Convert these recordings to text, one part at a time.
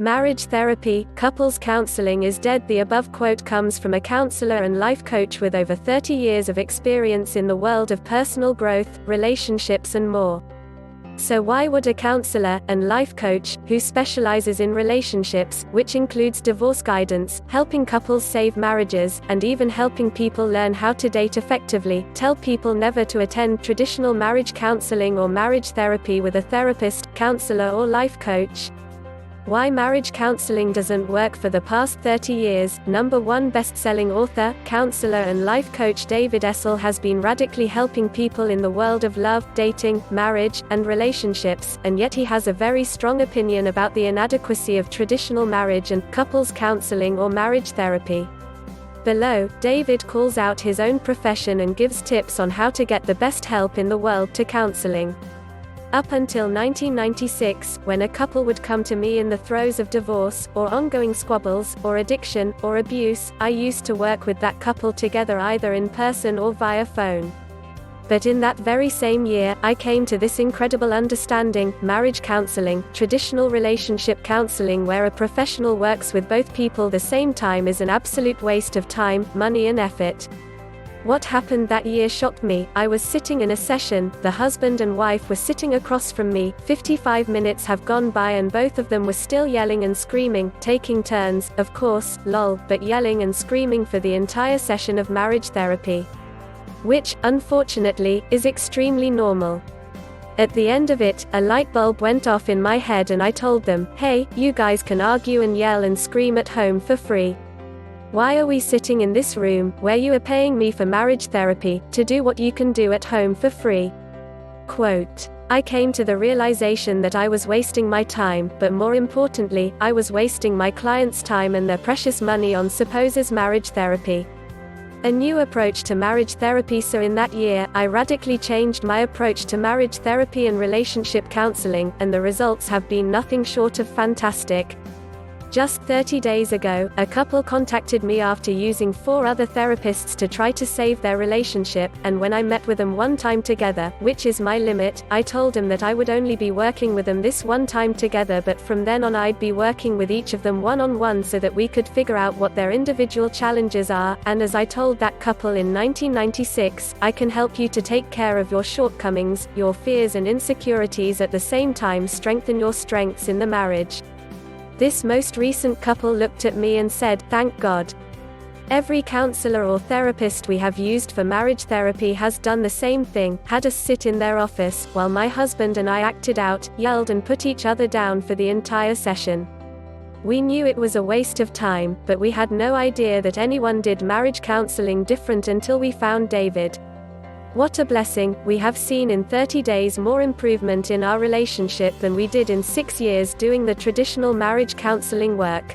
Marriage therapy, couples counseling is dead. The above quote comes from a counselor and life coach with over 30 years of experience in the world of personal growth, relationships and more. So why would a counselor and life coach, who specializes in relationships, which includes divorce guidance, helping couples save marriages, and even helping people learn how to date effectively, tell people never to attend traditional marriage counseling or marriage therapy with a therapist, counselor or life coach? Why marriage counseling doesn't work. For the past 30 years, #1 best-selling author, counselor and life coach David Essel has been radically helping people in the world of love, dating, marriage, and relationships, and yet he has a very strong opinion about the inadequacy of traditional marriage and couples counseling or marriage therapy. Below, David calls out his own profession and gives tips on how to get the best help in the world to counseling. Up until 1996, when a couple would come to me in the throes of divorce, or ongoing squabbles, or addiction, or abuse, I used to work with that couple together either in person or via phone. But in that very same year, I came to this incredible understanding: marriage counseling, traditional relationship counseling where a professional works with both people the same time, is an absolute waste of time, money and effort. What happened that year shocked me. I was sitting in a session, the husband and wife were sitting across from me, 55 minutes have gone by and both of them were still yelling and screaming, taking turns, of course, lol, but yelling and screaming for the entire session of marriage therapy. Which, unfortunately, is extremely normal. At the end of it, a light bulb went off in my head and I told them, hey, you guys can argue and yell and scream at home for free. Why are we sitting in this room, where you are paying me for marriage therapy, to do what you can do at home for free? Quote. I came to the realization that I was wasting my time, but more importantly, I was wasting my clients' time and their precious money on supposed marriage therapy. A new approach to marriage therapy. So in that year, I radically changed my approach to marriage therapy and relationship counseling, and the results have been nothing short of fantastic. Just 30 days ago, a couple contacted me after using 4 other therapists to try to save their relationship, and when I met with them one time together, which is my limit, I told them that I would only be working with them this one time together, but from then on I'd be working with each of them one-on-one so that we could figure out what their individual challenges are, and as I told that couple in 1996, I can help you to take care of your shortcomings, your fears and insecurities, at the same time strengthen your strengths in the marriage. This most recent couple looked at me and said, thank God. Every counselor or therapist we have used for marriage therapy has done the same thing, had us sit in their office, while my husband and I acted out, yelled and put each other down for the entire session. We knew it was a waste of time, but we had no idea that anyone did marriage counseling different until we found David. What a blessing. We have seen in 30 days more improvement in our relationship than we did in 6 years doing the traditional marriage counseling work.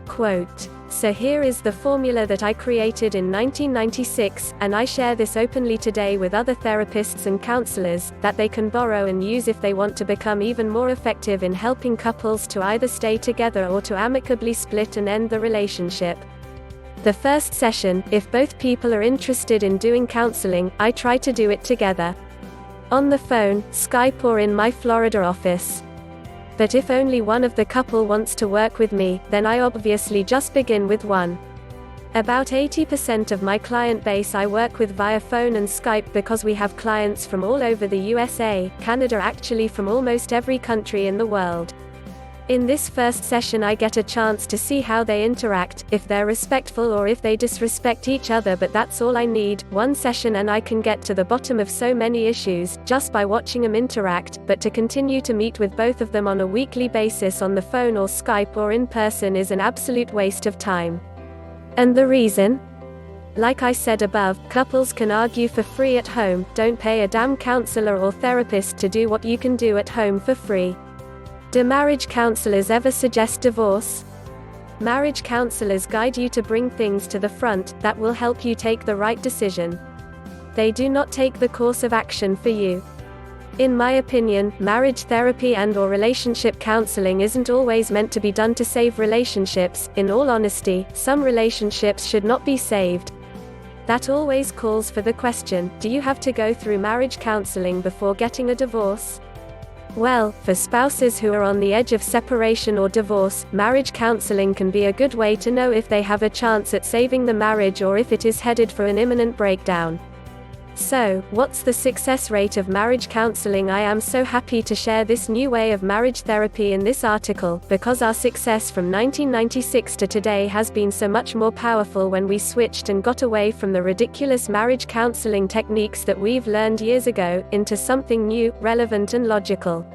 Quote. So here is the formula that I created in 1996, and I share this openly today with other therapists and counselors, that they can borrow and use if they want to become even more effective in helping couples to either stay together or to amicably split and end the relationship. The first session, if both people are interested in doing counseling, I try to do it together. On the phone, Skype or in my Florida office. But if only one of the couple wants to work with me, then I obviously just begin with one. About 80% of my client base I work with via phone and Skype because we have clients from all over the USA, Canada, actually from almost every country in the world. In this first session I get a chance to see how they interact, if they're respectful or if they disrespect each other, but that's all I need, one session, and I can get to the bottom of so many issues, just by watching them interact. But to continue to meet with both of them on a weekly basis on the phone or Skype or in person is an absolute waste of time. And the reason? Like I said above, couples can argue for free at home. Don't pay a damn counselor or therapist to do what you can do at home for free. Do marriage counselors ever suggest divorce? Marriage counselors guide you to bring things to the front that will help you take the right decision. They do not take the course of action for you. In my opinion, marriage therapy and/or relationship counseling isn't always meant to be done to save relationships. In all honesty, some relationships should not be saved. That always calls for the question, do you have to go through marriage counseling before getting a divorce? Well, for spouses who are on the edge of separation or divorce, marriage counseling can be a good way to know if they have a chance at saving the marriage or if it is headed for an imminent breakdown. So, what's the success rate of marriage counseling? I am so happy to share this new way of marriage therapy in this article, because our success from 1996 to today has been so much more powerful when we switched and got away from the ridiculous marriage counseling techniques that we've learned years ago, into something new, relevant and logical.